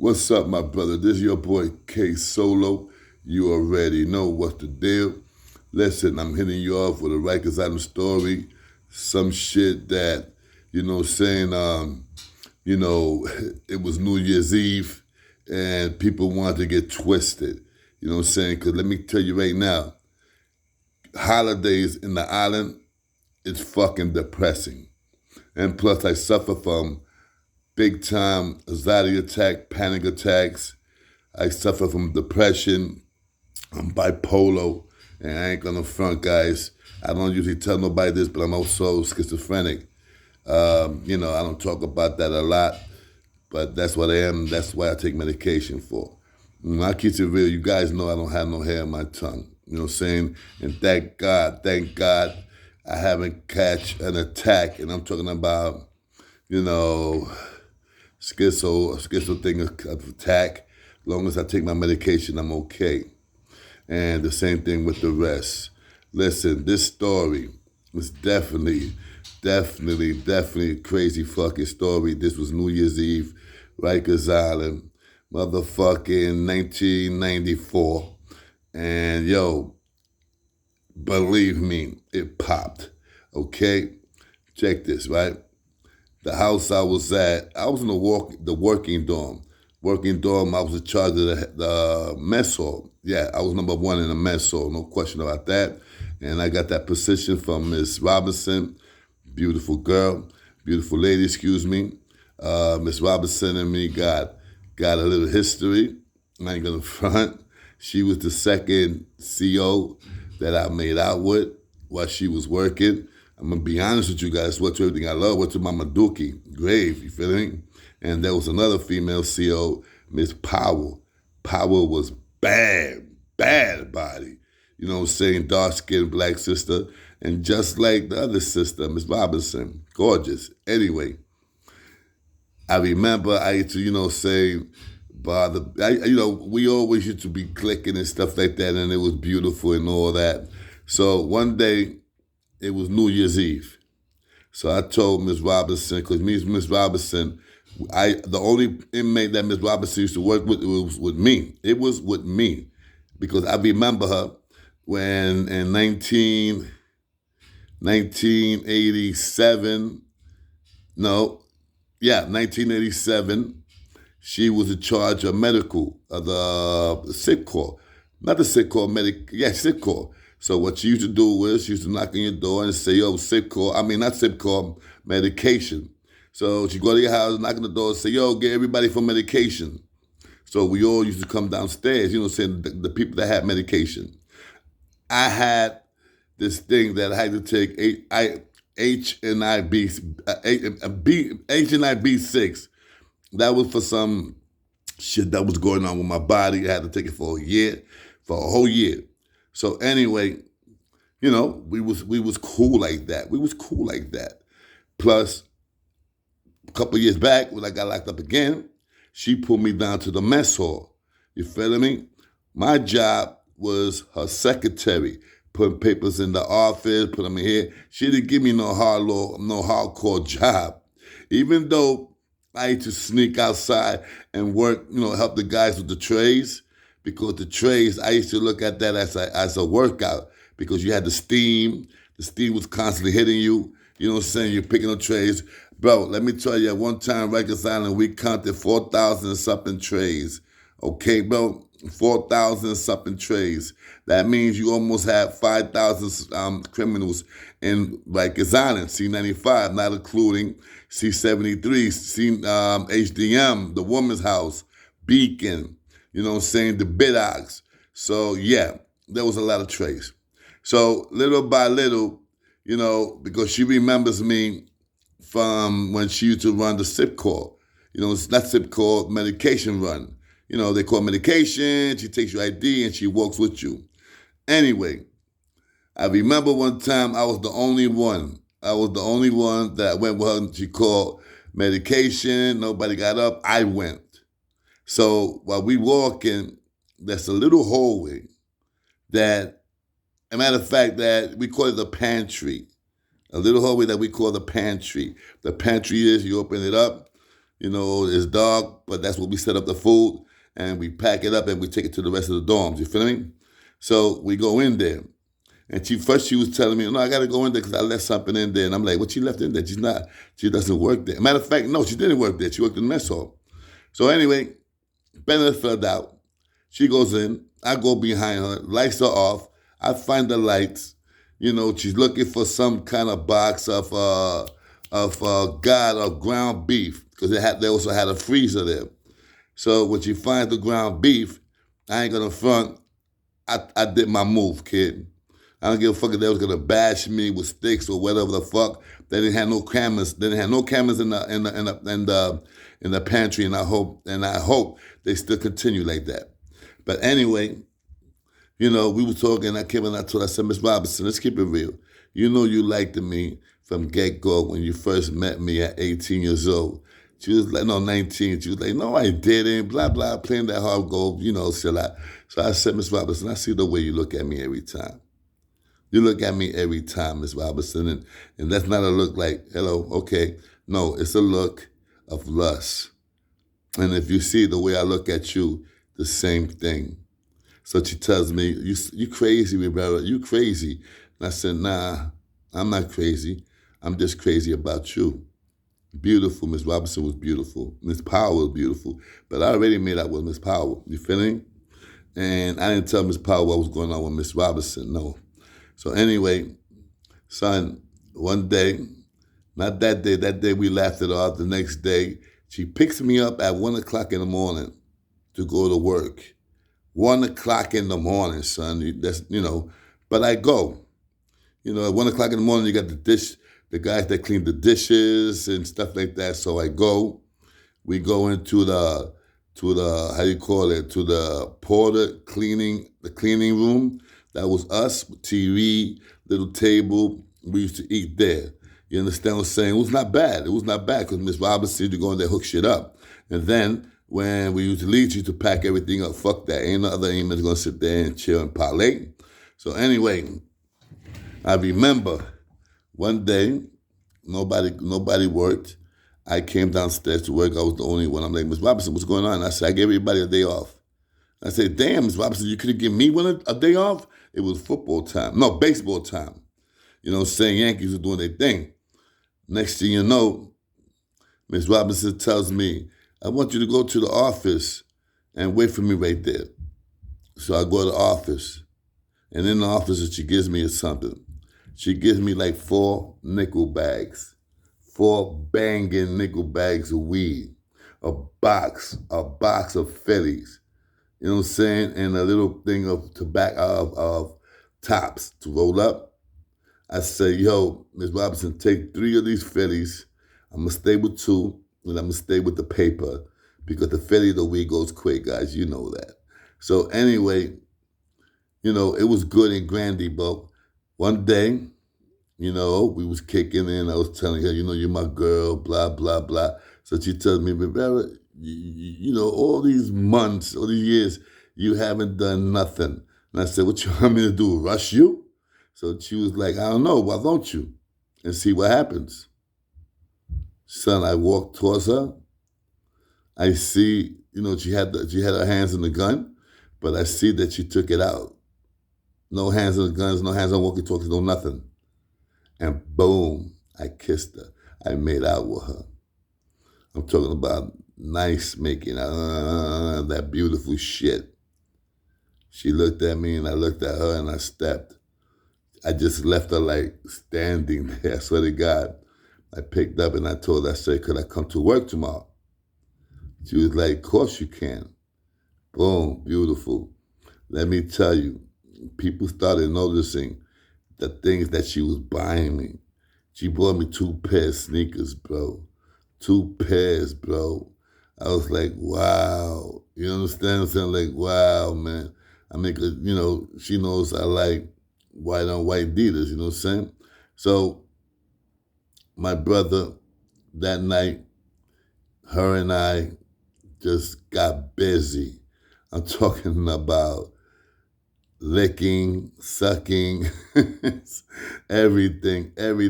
What's up, my brother? This is your boy K Solo. You already know what's the deal. Listen, I'm hitting you off with a Rikers Island story. Some shit that, saying, it was New Year's Eve and people wanted to get twisted. You know what I'm saying? Because let me tell you right now, holidays in the island, it's fucking depressing. And plus, I suffer from big time anxiety attack, panic attacks. I suffer from depression. I'm bipolar, and I ain't gonna front, guys. I don't usually tell nobody this, but I'm also schizophrenic. I don't talk about that a lot, but that's what I am. That's why I take medication for. I keep it real. You guys know I don't have no hair on my tongue. You know what I'm saying? And thank God, I haven't catch an attack. And I'm talking about, you know, schizo thing of attack. As long as I take my medication, I'm okay. And the same thing with the rest. Listen, this story was definitely a crazy fucking story. This was New Year's Eve, Rikers Island, motherfucking 1994. And yo, believe me, it popped. Okay? Check this, right? The house I was at, I was in the working dorm. Working dorm, I was in charge of the mess hall. Yeah, I was number one in the mess hall, no question about that. And I got that position from Miss Robinson, beautiful girl, beautiful lady, excuse me. Miss Robinson and me got a little history. I ain't gonna front. She was the second CO that I made out with while she was working. I'm gonna be honest with you guys. What's everything I love? What's to Mama Dookie grave? You feel me? And there was another female CO, Miss Powell. Powell was bad body. You know what I'm saying? Dark skinned black sister, and just like the other sister, Miss Robinson, gorgeous. Anyway, I remember I used to, say, we always used to be clicking and stuff like that, and it was beautiful and all that. So one day, it was New Year's Eve. So I told Miss Robinson, because Miss Robinson, the only inmate that Miss Robinson used to work with, it was with me. It was with me. Because I remember her when in 1987, no, yeah, 1987, she was in charge of medical, of the sick call. Not the sick call, sick call. So what she used to do was she used to knock on your door and say, yo, sick call. I mean, not sick call, medication. So she go to your house, knock on the door and say, yo, get everybody for medication. So we all used to come downstairs, saying the people that had medication. I had this thing that I had to take H and I B6. That was for some shit that was going on with my body. I had to take it for a whole year. So anyway, we was cool like that. We was cool like that. Plus, a couple years back when I got locked up again, she pulled me down to the mess hall. You feel me? My job was her secretary, putting papers in the office, put them in here. She didn't give me no hardcore job. Even though I used to sneak outside and work, help the guys with the trays, because the trays, I used to look at that as a workout, because you had the steam. The steam was constantly hitting you. You know what I'm saying? You're picking up trays. Bro, let me tell you, one time Rikers Island, we counted 4,000 something trays. Okay, bro? 4,000 something trays. That means you almost have 5,000 criminals in Rikers Island, C95, not including C73, HDM, the Woman's House, Beacon, you know what I'm saying, the Bidox. So, yeah, there was a lot of trays. So, little by little, because she remembers me from when she used to run the SIP call. It's not SIP call, medication run. They call medication, she takes your ID and she walks with you. Anyway, I remember one time I was the only one. I was the only one that went with her and she called medication. Nobody got up. I went. So while we walking, there's a little hallway that, a matter of fact, that we call it the pantry. A little hallway that we call the pantry. The pantry is, you open it up, It's dark, but that's what we set up the food, and we pack it up and we take it to the rest of the dorms. You feel me? So we go in there. And she was telling me, no, I got to go in there because I left something in there. And I'm like, what she left in there? She doesn't work there. Matter of fact, no, she didn't work there. She worked in the mess hall. So anyway, Bennett filled out. She goes in. I go behind her. Lights are off. I find the lights. She's looking for some kind of box of ground beef because they also had a freezer there. So when she finds the ground beef, I ain't gonna front. I did my move, kid. I don't give a fuck if they was gonna bash me with sticks or whatever the fuck. They didn't have no cameras. They didn't have no cameras in the pantry, and I hope they still continue like that. But anyway, we were talking. I came and I told her, I said, Miss Robinson, let's keep it real. You liked me from get-go when you first met me at 18 years old. She was like, no, 19. She was like, no, I didn't, blah, blah, playing that hard gold, shit. So I said, Miss Robinson, I see the way you look at me every time. You look at me every time, Miss Robinson, and that's not a look like, hello, okay. No, it's a look of lust. And if you see the way I look at you, the same thing. So she tells me, you crazy, Rivera, you crazy. And I said, nah, I'm not crazy. I'm just crazy about you. Beautiful, Miss Robinson was beautiful. Miss Powell was beautiful. But I already made out with Miss Powell. You feeling? And I didn't tell Miss Powell what was going on with Miss Robinson, no. So anyway, son, one day, not that day we laughed it off. The next day, she picks me up at 1 o'clock in the morning to go to work. 1 o'clock in the morning, son. But I go. At 1 o'clock in the morning, you got the guys that clean the dishes and stuff like that. So I go. We go into the how you call it, to the porter the cleaning room. That was us, TV, little table. We used to eat there. You understand what I'm saying? It was not bad. It was not bad because Miss Robinson used to go in there, hook shit up. And then when we used to leave, she used to pack everything up. Fuck that. Ain't no other emails going to sit there and chill and parlay. So anyway, I remember one day, nobody worked. I came downstairs to work. I was the only one. I'm like, Miss Robinson, what's going on? I said, I gave everybody a day off. I said, damn, Miss Robinson, you could have given me a day off? It was football time. No, baseball time. Saying Yankees were doing their thing. Next thing you know, Miss Robinson tells me, I want you to go to the office and wait for me right there. So I go to the office. And in the office, she gives me something. She gives me like 4 nickel bags. 4 banging nickel bags of weed. A box of Phillies. You know what I'm saying? And a little thing of tobacco, of tops to roll up. I say, yo, Ms. Robinson, take 3 of these Phillies. I'm going to stay with 2, and I'm going to stay with the paper because the Philly, the weed goes quick, guys. You know that. So anyway, it was good and grandy, but one day, we was kicking in. I was telling her, you're my girl, blah, blah, blah. So she tells me, Rivera, all these months, all these years, you haven't done nothing. And I said, what you want me to do, rush you? So she was like, I don't know, why don't you? And see what happens. Son, I walked towards her. I see, she had her hands in the gun, but I see that she took it out. No hands on the guns, no hands on walkie-talkies, no nothing. And boom, I kissed her. I made out with her. I'm talking about nice making, that beautiful shit. She looked at me and I looked at her and I stepped. I just left her like standing there, I swear to God. I picked up and I told her, I said, could I come to work tomorrow? She was like, of course you can. Boom, beautiful. Let me tell you, people started noticing the things that she was buying me. She bought me 2 pairs of sneakers, bro. 2 pairs, bro. I was like, wow. You understand what I'm saying? Like, wow, man. I mean, she knows I like white on white Adidas, you know what I'm saying? So, my brother, that night, her and I just got busy. I'm talking about licking, sucking, everything. And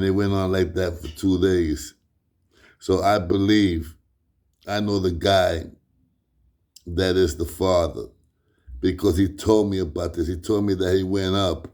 it went on like that for 2 days. So I believe I know the guy that is the father because he told me about this. He told me that he went up